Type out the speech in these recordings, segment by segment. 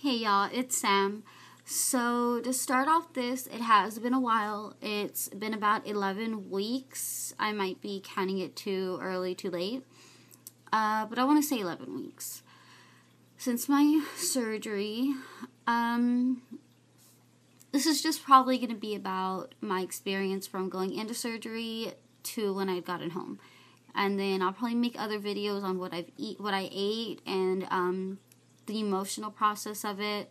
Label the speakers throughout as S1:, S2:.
S1: Hey y'all, it's Sam. So to start off this, it has been a while. It's been about 11 weeks. I might be counting it too early, too late. But I want to say 11 weeks. Since my surgery, this is just probably going to be about my experience from going into surgery to when I'd gotten home. And then I'll probably make other videos on what I ate, and the emotional process of it,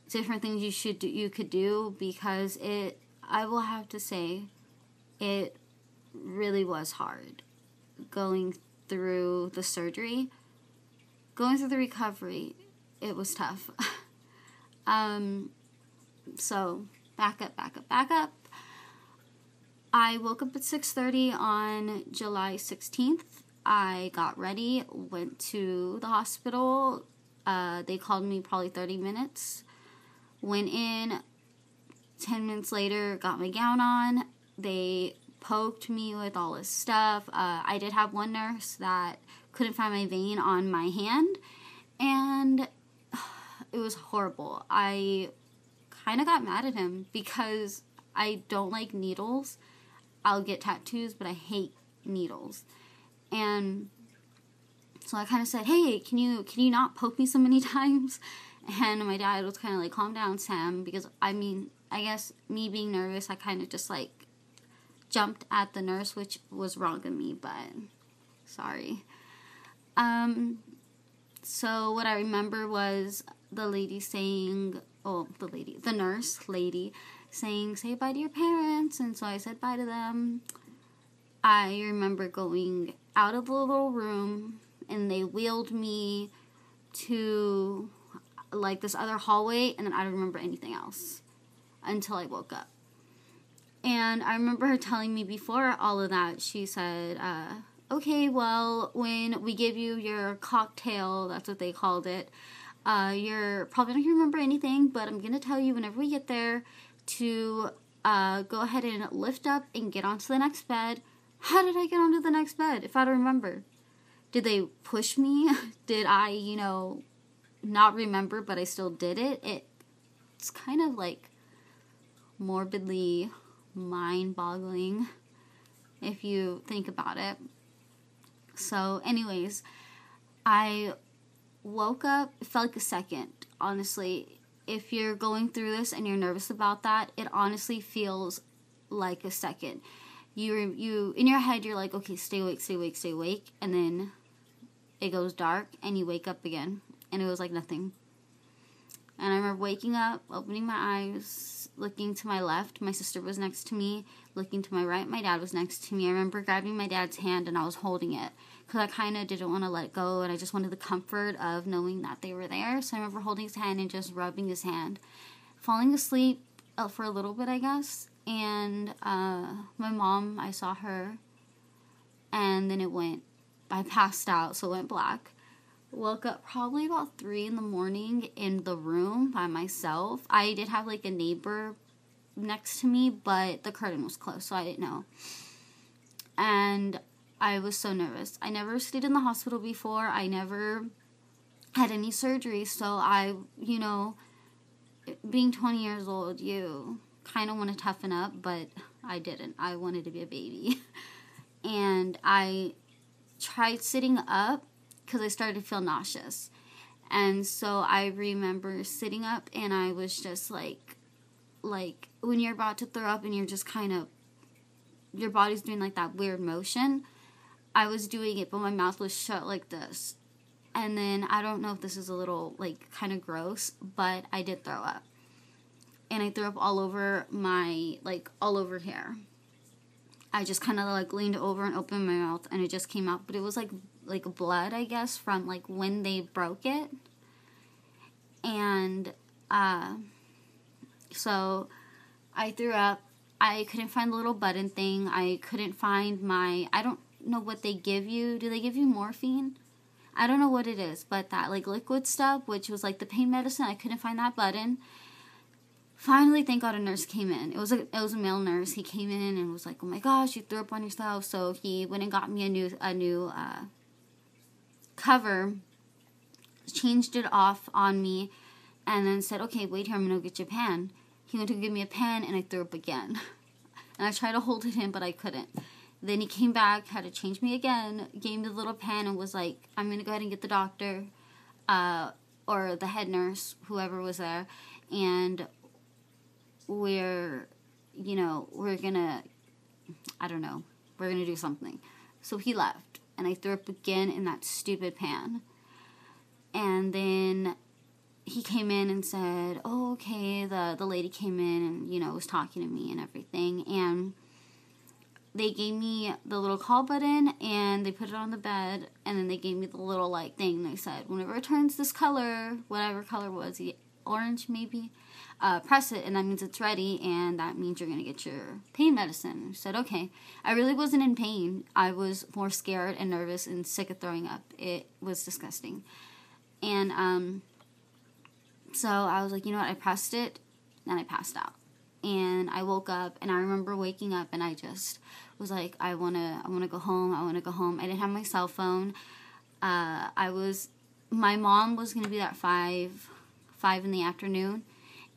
S1: different things you could do, because I will have to say, it really was hard going through the surgery, going through the recovery. It was tough. So back up. I woke up at 6:30 on July 16th. I got ready, went to the hospital. They called me probably 30 minutes. Went in, 10 minutes later, got my gown on. They poked me with all this stuff. I did have one nurse that couldn't find my vein on my hand, and it was horrible. I kind of got mad at him because I don't like needles. I'll get tattoos, but I hate needles. And so I kind of said, hey, can you not poke me so many times? And my dad was kind of like, calm down, Sam, because I guess me being nervous, I kind of just like jumped at the nurse, which was wrong of me, but sorry. So what I remember was the nurse lady saying, say bye to your parents, and so I said bye to them. I remember going out of the little room, and they wheeled me to like this other hallway, and then I don't remember anything else until I woke up. And I remember her telling me before all of that, she said, okay, well, when we give you your cocktail, that's what they called it, you're probably not going to remember anything, but I'm going to tell you whenever we get there to go ahead and lift up and get onto the next bed. How did I get onto the next bed, if I don't remember? Did they push me? Did I, not remember, but I still did it? It's kind of like morbidly mind-boggling if you think about it. So anyways, I woke up. It felt like a second, honestly. If you're going through this and you're nervous about that, it honestly feels like a second. You in your head, you're like, okay, stay awake, and then it goes dark, and you wake up again, and it was like nothing. And I remember waking up, opening my eyes, looking to my left. My sister was next to me. Looking to my right, my dad was next to me. I remember grabbing my dad's hand, and I was holding it because I kind of didn't want to let it go, and I just wanted the comfort of knowing that they were there. So I remember holding his hand and just rubbing his hand. Falling asleep for a little bit, I guess. And my mom, I saw her, and then I passed out, so it went black. Woke up probably about 3 a.m. in the room by myself. I did have like a neighbor next to me, but the curtain was closed, so I didn't know. And I was so nervous. I never stayed in the hospital before. I never had any surgery, so being 20 years old, you kind of want to toughen up, but I didn't. I wanted to be a baby. And I tried sitting up because I started to feel nauseous. And so I remember sitting up, and I was just like when you're about to throw up and you're just kind of, your body's doing like that weird motion. I was doing it, but my mouth was shut like this. And then I don't know if this is a little like kind of gross, but I did throw up. And I threw up all over all over here. I just kind of like leaned over and opened my mouth, and it just came out. But it was like blood, I guess, from like when they broke it. And so I threw up. I couldn't find the little button thing. I couldn't find I don't know what they give you. Do they give you morphine? I don't know what it is, but that like liquid stuff, which was like the pain medicine, I couldn't find that button. Finally, thank God, a nurse came in. It was a male nurse. He came in and was like, "Oh my gosh, you threw up on yourself." So he went and got me a new cover, changed it off on me, and then said, okay, wait here, I'm going to go get you a pen. He went to give me a pen, and I threw up again. And I tried to hold it in, but I couldn't. Then he came back, had to change me again, gave me the little pen, and was like, I'm going to go ahead and get the doctor, or the head nurse, whoever was there, and we're going to, I don't know, we're going to do something. So he left, and I threw up again in that stupid pan. And then he came in and said, oh, okay, the lady came in and, was talking to me and everything, and they gave me the little call button, and they put it on the bed, and then they gave me the little, thing. They said, whenever it turns this color, whatever color was, orange maybe, press it, and that means it's ready, and that means you're going to get your pain medicine. I said, okay. I really wasn't in pain. I was more scared and nervous and sick of throwing up. It was disgusting. And, so I was like, you know what, I pressed it, and I passed out. And I woke up, and I remember waking up, and I just was like, I wanna go home, I didn't have my cell phone. My mom was gonna be there at 5 in the afternoon,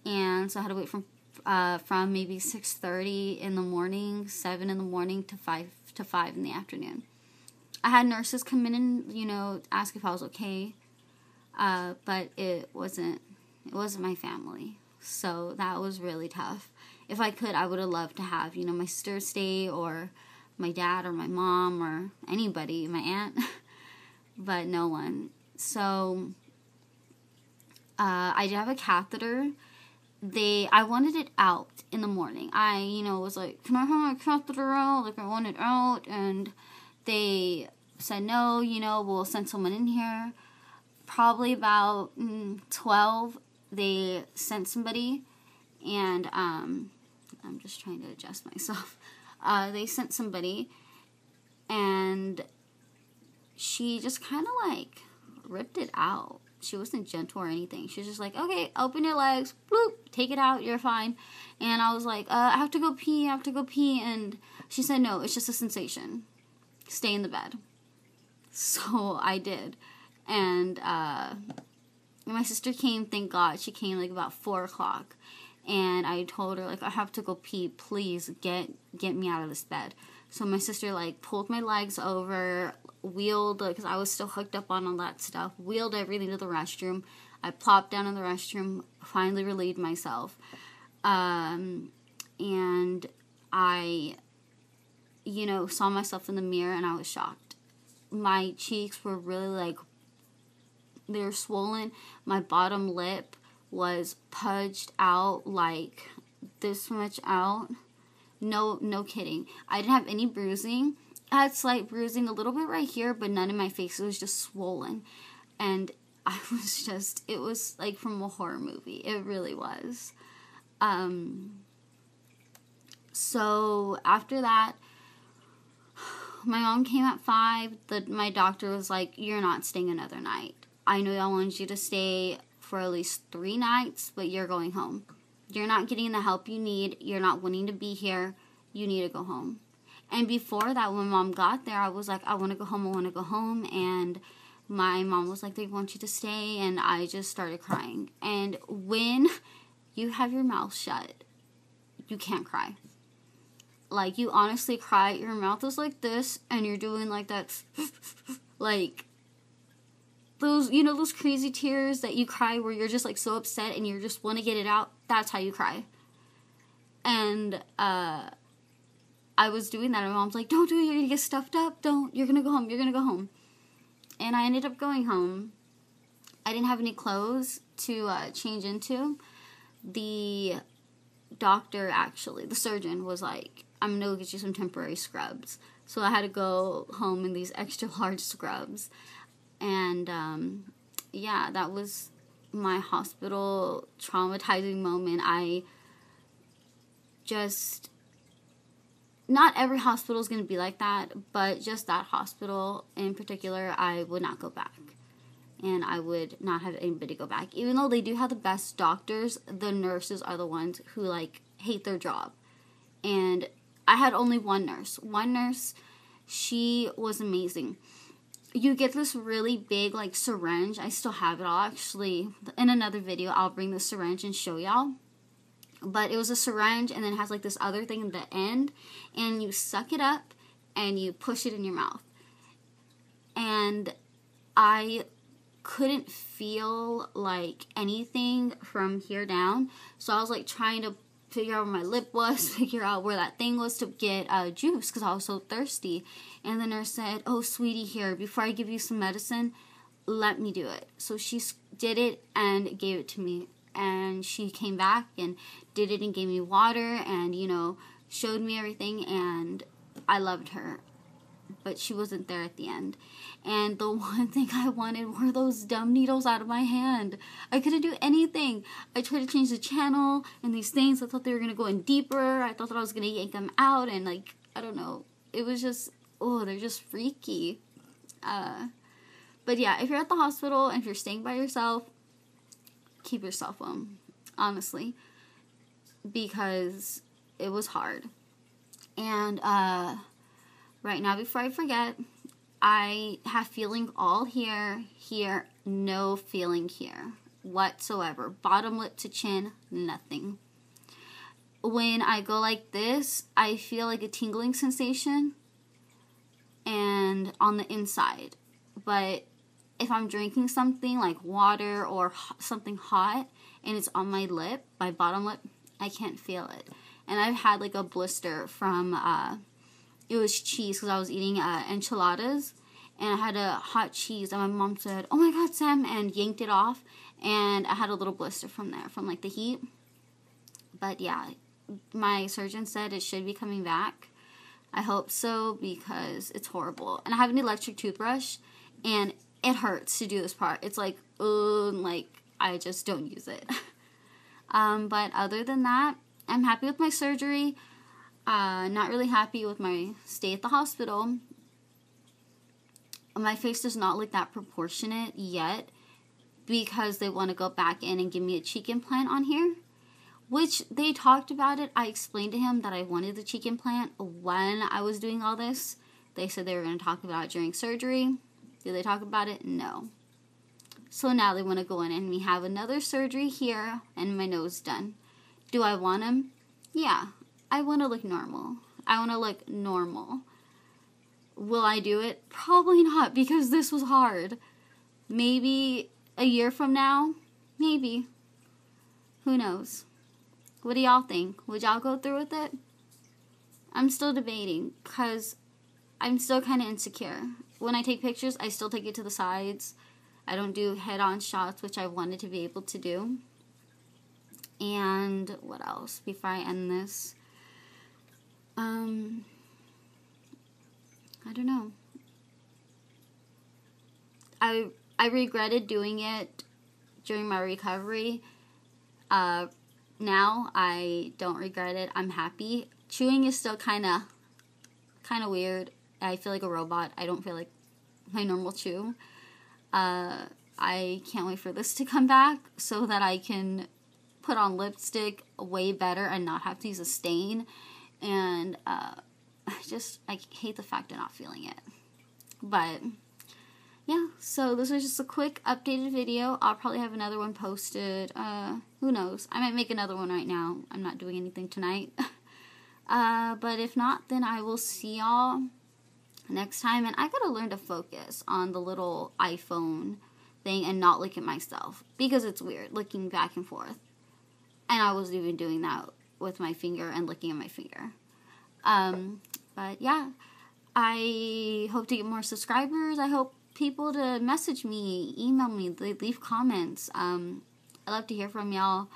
S1: and so I had to wait from maybe 6:30 in the morning, 7 in the morning, to 5 in the afternoon. I had nurses come in and, ask if I was okay, but it wasn't my family. So that was really tough. If I could, I would have loved to have, my sister stay, or my dad, or my mom, or anybody, my aunt, but no one. So, I did have a catheter. I wanted it out in the morning. I, was like, can I have my catheter out? I want it out. And they said, no, we'll send someone in here. Probably about 12, they sent somebody, and I'm just trying to adjust myself. They sent somebody, and she just kind of ripped it out. She wasn't gentle or anything. She was just like, okay, open your legs, bloop, take it out, you're fine. And I was like, I have to go pee, and she said, no, it's just a sensation. Stay in the bed. So I did. And my sister came, thank God. She came about 4 o'clock. And I told her, I have to go pee. Please get me out of this bed. So my sister, pulled my legs over, wheeled, because I was still hooked up on all that stuff, wheeled everything to the restroom. I plopped down in the restroom, finally relieved myself. And I, saw myself in the mirror, and I was shocked. My cheeks were really, they were swollen. My bottom lip was pudged out this much out. No kidding. I didn't have any bruising. I had slight bruising a little bit right here, but none in my face. It was just swollen. And I was just, it was from a horror movie. It really was. So after that, my mom came at 5. My doctor was like, you're not staying another night. I know I wanted you to stay for at least 3 nights, but you're going home. You're not getting the help you need. You're not wanting to be here. You need to go home. And before that, when Mom got there, I was like, I want to go home. And my mom was like, they want you to stay. And I just started crying. And when you have your mouth shut, you can't cry. You honestly cry. Your mouth is like this, and you're doing that, those crazy tears that you cry where you're just so upset and you just want to get it out. That's how you cry. And I was doing that, and Mom's like, don't do it, you're gonna get stuffed up, you're gonna go home. And I ended up going home. I didn't have any clothes to change into. The doctor, the surgeon, was like, I'm gonna go get you some temporary scrubs. So I had to go home in these extra large scrubs. And, that was my hospital traumatizing moment. Not every hospital is going to be like that, but just that hospital in particular, I would not go back. And I would not have anybody go back. Even though they do have the best doctors, the nurses are the ones who, hate their job. And I had only one nurse. She was amazing. you get this really big, like, syringe. I still have it. I'll actually, in another video, I'll bring the syringe and show y'all. But it was a syringe, and then it has, like, this other thing at the end, and you suck it up, and you push it in your mouth. And I couldn't feel, like, anything from here down, so I was, like, trying to figure out where my lip was, figure out where that thing was to get juice, because I was so thirsty. And the nurse said, "Oh, sweetie, here, before I give you some medicine, let me do it." So she did it and gave it to me. And she came back and did it and gave me water and, you know, showed me everything. And I loved her. But she wasn't there at the end. And the one thing I wanted were those dumb needles out of my hand. I couldn't do anything. I tried to change the channel and these things. I thought they were going to go in deeper. I thought that I was going to yank them out. And, like, I don't know. It was just, oh, they're just freaky. But yeah, if you're at the hospital and if you're staying by yourself, keep your cell phone, honestly, because it was hard. And right now, before I forget, I have feeling all here, no feeling here whatsoever. Bottom lip to chin, nothing. When I go like this, I feel like a tingling sensation and on the inside. But if I'm drinking something like water or something hot and it's on my lip, my bottom lip, I can't feel it. And I've had like a blister from, it was cheese because I was eating enchiladas and I had a hot cheese and my mom said, "Oh my God, Sam," and yanked it off. And I had a little blister from there, from like the heat. But yeah, my surgeon said it should be coming back. I hope so because it's horrible. And I have an electric toothbrush and it hurts to do this part. It's like, I just don't use it. But other than that, I'm happy with my surgery. Not really happy with my stay at the hospital. My face does not look that proportionate yet because they want to go back in and give me a cheek implant on here. Which they talked about it. I explained to him that I wanted the cheek implant when I was doing all this. They said they were going to talk about it during surgery. Did they talk about it? No. So now they want to go in and we have another surgery here and my nose done. Do I want them? Yeah. I want to look normal. I want to look normal. Will I do it? Probably not because this was hard. Maybe a year from now? Maybe. Who knows? What do y'all think? Would y'all go through with it? I'm still debating because I'm still kind of insecure. When I take pictures, I still take it to the sides. I don't do head-on shots, which I wanted to be able to do. And what else before I end this? I don't know. I regretted doing it during my recovery. Now I don't regret it. I'm happy. Chewing is still kind of weird. I feel like a robot. I don't feel like my normal chew. I can't wait for this to come back so that I can put on lipstick way better and not have to use a stain. And I hate the fact of not feeling it. But yeah, so this was just a quick updated video. I'll probably have another one posted. Who knows? I might make another one right now. I'm not doing anything tonight. But if not, then I will see y'all next time. And I gotta learn to focus on the little iPhone thing and not look at myself. Because it's weird looking back and forth. And I wasn't even doing that with my finger and looking at my finger. But yeah, I hope to get more subscribers. I hope people to message me, email me, leave comments. I love to hear from y'all.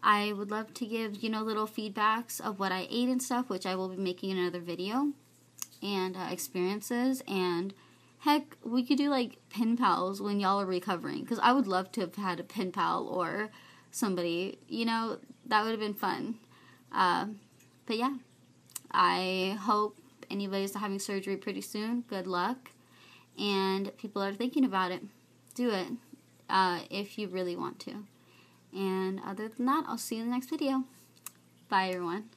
S1: I would love to give, little feedbacks of what I ate and stuff, which I will be making another video, and experiences, and heck, we could do like pen pals when y'all are recovering, because I would love to have had a pen pal or somebody, that would have been fun. But yeah, I hope anybody's having surgery pretty soon. Good luck. And people are thinking about it. Do it if you really want to. And other than that, I'll see you in the next video. Bye, everyone.